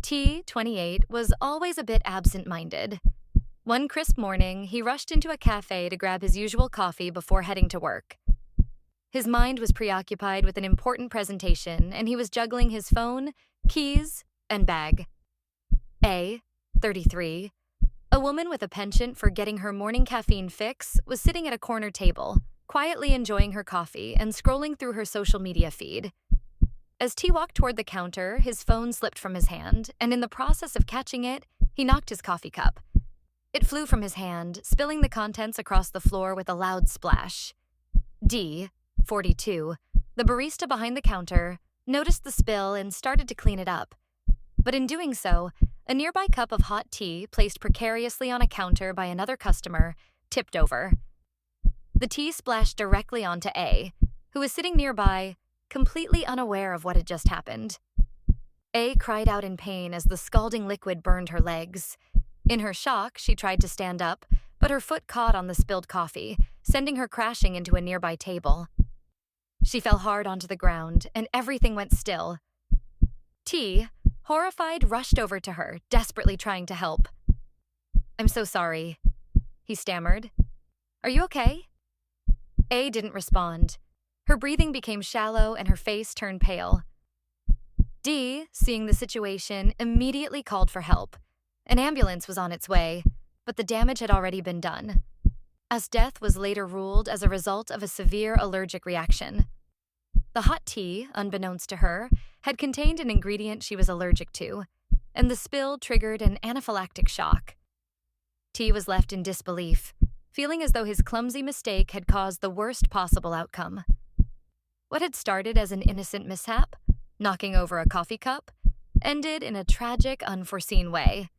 T, 28, was always a bit absent-minded. One crisp morning, he rushed into a cafe to grab his usual coffee before heading to work. His mind was preoccupied with an important presentation, and he was juggling his phone, keys, and bag. A, 33, a woman with a penchant for getting her morning caffeine fix, was sitting at a corner table, quietly enjoying her coffee and scrolling through her social media feed. As T walked toward the counter, his phone slipped from his hand, and in the process of catching it, he knocked his coffee cup. It flew from his hand, spilling the contents across the floor with a loud splash. D, 42, the barista behind the counter, noticed the spill and started to clean it up. But in doing so, a nearby cup of hot tea, placed precariously on a counter by another customer, tipped over. The tea splashed directly onto A, who was sitting nearby, completely unaware of what had just happened. A cried out in pain as the scalding liquid burned her legs. In her shock, she tried to stand up, but her foot caught on the spilled coffee, sending her crashing into a nearby table. She fell hard onto the ground, and everything went still. T, horrified, rushed over to her, desperately trying to help. "I'm so sorry," he stammered. "Are you okay?" A didn't respond. Her breathing became shallow and her face turned pale. D, seeing the situation, immediately called for help. An ambulance was on its way, but the damage had already been done, as death was later ruled as a result of a severe allergic reaction. The hot tea, unbeknownst to her, had contained an ingredient she was allergic to, and the spill triggered an anaphylactic shock. T was left in disbelief, feeling as though his clumsy mistake had caused the worst possible outcome. What had started as an innocent mishap, knocking over a coffee cup, ended in a tragic, unforeseen way.